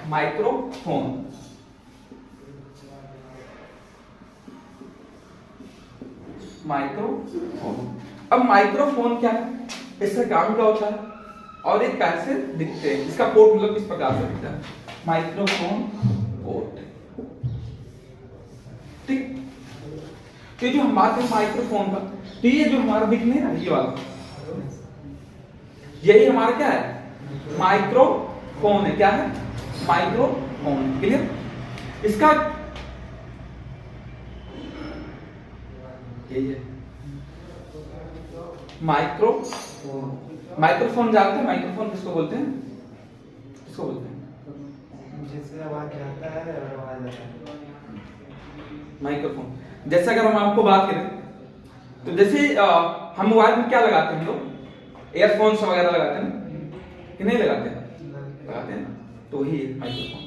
Microphone. Microphone. अब microphone क्या है, इसका काम क्या होता है और ये कैसे दिखते हैं, इसका पोर्ट मतलब किस प्रकार से दिखता है। माइक्रोफोन पोर्ट, ठीक। तो जो हम बात करें माइक्रोफोन का, तो ये जो हमारा दिखने ना ये वाला, यही हमारा क्या है, माइक्रोफोन है। क्या है, माइक्रोफोन। क्लियर। इसका यही है माइक्रोफोन जानते हैं माइक्रोफोन किसको बोलते हैं, किसको बोलते हैं, जिससे आवाज जाता है और आवाज आता है। माइक्रोफोन। जैसे अगर हम आपको बात करें तो जैसे हम मोबाइल में क्या लगाते हैं, हम लोग एयरफोन्स वगैरह लगाते हैं कि नहीं लगाते हैं, लगाते हैं ना, तो वही है माइक्रोफोन।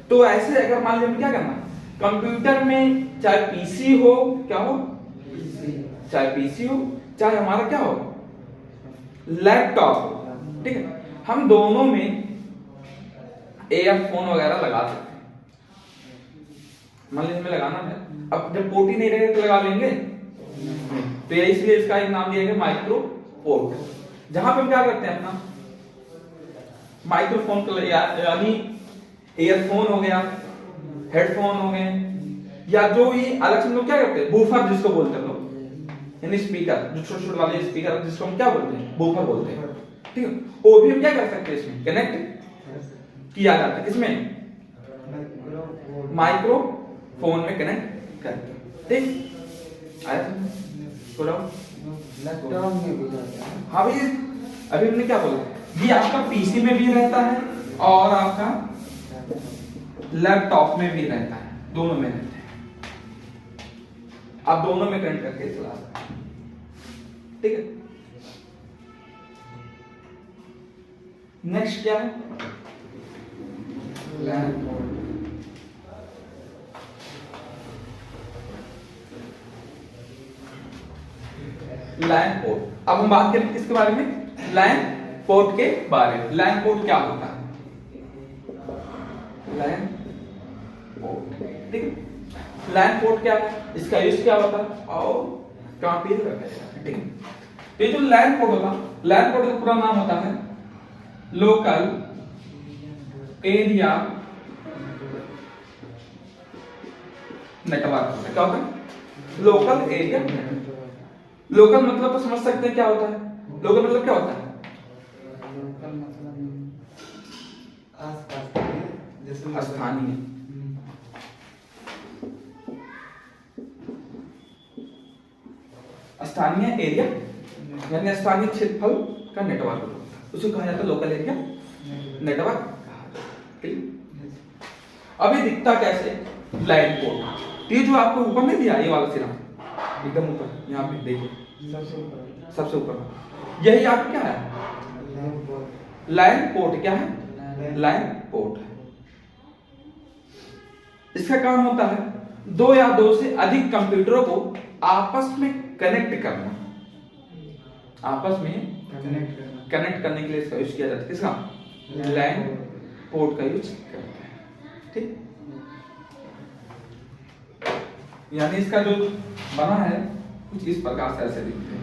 तो ऐसे अगर मान लीजिए क्या करना, कंप्यूटर में चाहे पीसी हो, क्या हो, चाहे पीसी हो, चाहे हमारा क्या हो, लैपटॉप हो, ठीक है, हम दोनों में एयरफोन वगैरह लगा सकते हैं। मान लीजिए हमें लगाना है, अब जब पोर्ट ही नहीं रहेगा तो लगा लेंगे, तो ये इसलिए इसका एक नाम दिया गया माइक्रो पोर्ट, जहां पे हम क्या करते हैं अपना माइक्रोफोन का, यानी ईयरफोन हो गया, हेडफोन हो गए, या जो ये अलग से हम लोग क्या करते हैं, बूफर जिसको बोलते हैं लोग, यानी स्पीकर, जो छोटे छोटे वाले स्पीकर जिसको हम क्या बोलते हैं, बूफर बोलते हैं, ठीक है, वो भी हम क्या कर सकते हैं, इसमें कनेक्ट किया जाता है, किसमें, माइक्रोफोन में कनेक्ट करते हैं, ठीक। आया थोड़ा लैपटॉप में भी जाता है। हाँ भाई, अभी हमने क्या बोला, ये आपका पीसी में भी रहता है और आपका लैपटॉप में भी रहता है, दोनों में रहता है, आप दोनों में कनेक्ट करके चला सकते हैं, ठीक है। नेक्स्ट क्या है, लैन पोर्ट। LAN port. अब हम बात करें किसके बारे में, लैन पोर्ट के बारे में। लैन पोर्ट क्या होता है, लैन पोर्ट, ठीक है। लैन पोर्ट क्या है, इसका यूज क्या होता है और कहां पे रखा जाता है, ठीक है। ये जो लैन पोर्ट होगा, लैन पोर्ट का पूरा नाम होता है लोकल एरिया नेटवर्क। क्या होता है, लोकल एरिया नेटवर्क। लोकल मतलब तो समझ सकते हैं क्या होता है, लोकल मतलब क्या होता है, लोकल मतलब आसपास के, जैसे स्थानीय, स्थानीय एरिया, यानी स्थानीय क्षेत्रफल का नेटवर्क, उसे कहा जाता है लोकल एरिया नेटवर्क। अभी दिखता कैसे, लैन पोर्ट, ये जो आपको ऊपर नहीं दिया, ये वाला सिरा एकदम ऊपर, यहाँ पे देखिए सबसे ऊपर, यही आप क्या है, लैन पोर्ट। क्या है, लैन पोर्ट। इसका काम होता है दो या दो से अधिक कंप्यूटरों को आपस में कनेक्ट करना, आपस में कनेक्ट करने के लिए इसका यूज किया जाता है, किसका, लैन पोर्ट का यूज करते हैं, ठीक। यानी इसका जो बना है कुछ इस प्रकार से ऐसे दिखते हैं।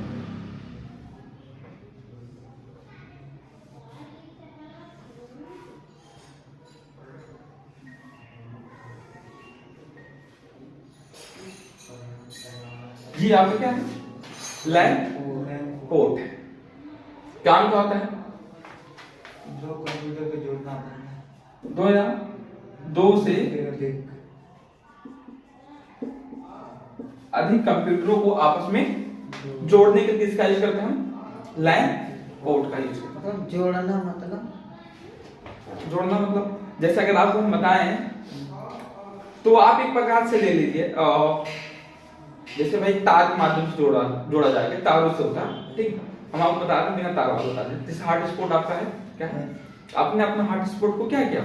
ये आपका क्या है, लैन पोर्ट। काम क्या होता है, जो कंप्यूटर को जोड़ना होता है, दो या दो से अधिक कंप्यूटरों को आपस में जोड़ने के लिए किसका यूज करते हैं हम, लैन पोर्ट का यूज करते हैं। मतलब जोड़ना मतलब, जोड़ना मतलब जैसे अगर आपको हम बताएं तो आप एक प्रकार से ले लीजिए, जैसे भाई तार के माध्यम से जोड़ा जाएगा, तारों से होता है, ठीक। हम आपको बता रहे हैं बिना तार वाला बता दें, जैसे हॉटस्पॉट आपका है, क्या है, आपने अपना हॉटस्पॉट को क्या किया,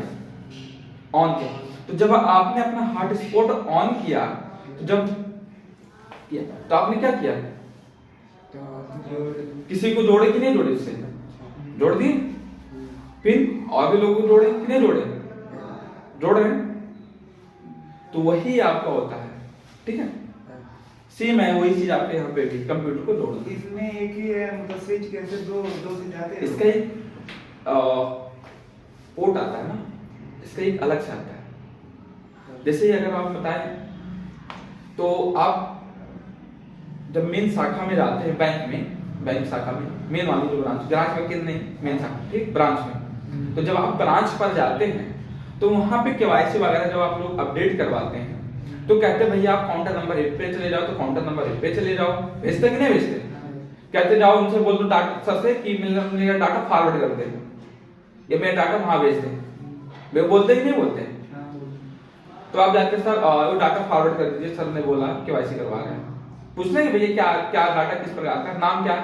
ऑन किया, तो जब आपने अपना हॉटस्पॉट ऑन किया, तो जब किया तो आपने क्या किया, किसी को जोड़े कि नहीं जोड़े, उससे जोड़ दिए, पिन और भी लोगों को जोड़े कि नहीं जोड़े, जोड़ रहे हैं, तो वही आपका होता है, ठीक है। सेम है वही चीज आपके यहाँ पे भी कंप्यूटर को जोड़ना। इसमें एक ही है, मतलब स्विच कैसे दो से जाते हैं? इसका एक पोर्ट आता है ना, इसका एक अलग से आता है। जैसे अगर आप बताएं तो आप जब मेन शाखा में जाते हैं बैंक में, बैंक शाखा में मेन वाली जो ब्रांच में नहीं, मेन शाखा, ठीक, ब्रांच में, तो जब आप ब्रांच पर जाते हैं तो वहां पे केवाईसी वगैरह जब आप लोग अपडेट करवाते हैं तो कहते हैं भैया आप काउंटर नंबर 1 पे चले जाओ, तो काउंटर नंबर 1 पे चले जाओ। भेजते कि नहीं भेजते? कहते जाओ उनसे बोल दो डाटा सर से कि मेरा डाटा फॉरवर्ड कर दे या मेरा डाटा वहां भेज दे, वे बोलते कि नहीं बोलते? तो आप जाके सर वो डाटा फॉरवर्ड कर दीजिए, सर ने बोला केवाईसी करवा रहे हैं। पूछना है भैया क्या क्या डाटा किस प्रकार का, नाम क्या,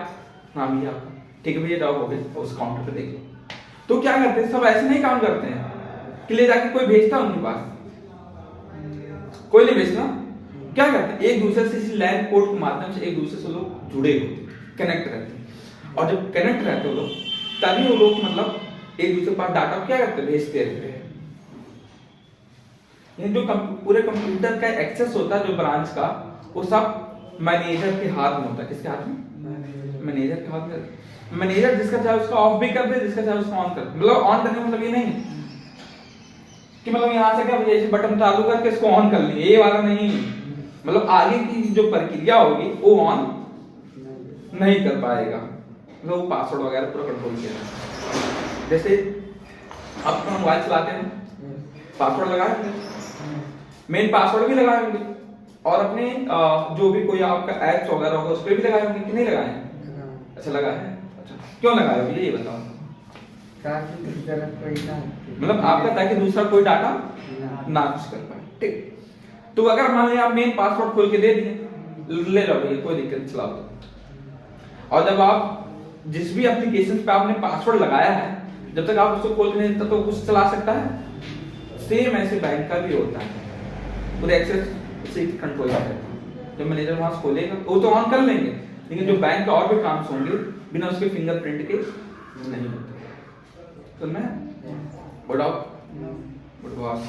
नाम ही आपका, ठीक है भैया जाओ हो गए, उस काउंटर पे देख लो। तो क्या करते हैं सब ऐसे नहीं काम करते हैं कि ले जाके कोई भेजता उनके पास, कोई नहीं भेजता। क्या करते हैं एक दूसरे से इसी लैन पोर्ट के माध्यम से एक दूसरे से लोग जुड़े होते, कनेक्ट रहते हैं, और जब कनेक्ट रहते हो लोग तभी वो लोग मतलब एक दूसरे के पास डाटा क्या करते हैं, भेजते रहते हैं। ये जो पूरे कंप्यूटर का एक्सेस होता है जो ब्रांच का, वो सब मैनेजर के हाथ में होता है। किसके हाथ में? मैनेजर के हाथ में। मैनेजर जिसका चाहे उसका ऑफ भी कर दे, जिसका चाहे उसका ऑन कर दे। मतलब ऑन करने का मतलब ये नहीं कि मतलब यहाँ से क्या भैया इसे बटन चालू करके इसको ऑन कर लिए, ये वाला नहीं। मतलब आगे की जो प्रक्रिया होगी वो ऑन नहीं कर पाएगा, मतलब वो पासवर्ड वगैरह पूरा कंट्रोल किया। जैसे आप अपना मोबाइल चलाते हैं, पासवर्ड लगाए होंगे, मेन पासवर्ड भी लगाए होंगे, और अपने जो भी कोई आपका ऐप्स वगैरह होगा उस पर भी लगाए होंगे कि नहीं लगाए? अच्छा लगाए हैं। अच्छा क्यों लगाए होंगे ये बताओ? मतलब आपका ताकि दूसरा कोई डाटा ना कुछ कर पाए, ठीक। तो अगर मान लिया आप मेन पासवर्ड खोल के दे दिए, ले जाओ भैया कोई दिक्कत, चलाओ तो। और जब आप जिस भी एप्लीकेशन पे आपने पासवर्ड लगाया है, जब तक आप उसको खोल के नहीं तो कुछ चला सकता है। सेम ऐसे बैंक का भी होता है, पूरे एक्सेस से कंट्रोल करता है। जब मैनेजर वहां से खोलेगा वो तो ऑन कर लेंगे, लेकिन जो बैंक का और भी काम होंगे बिना उसके फिंगरप्रिंट के नहीं होते। तो मैं बड़ा बड़वास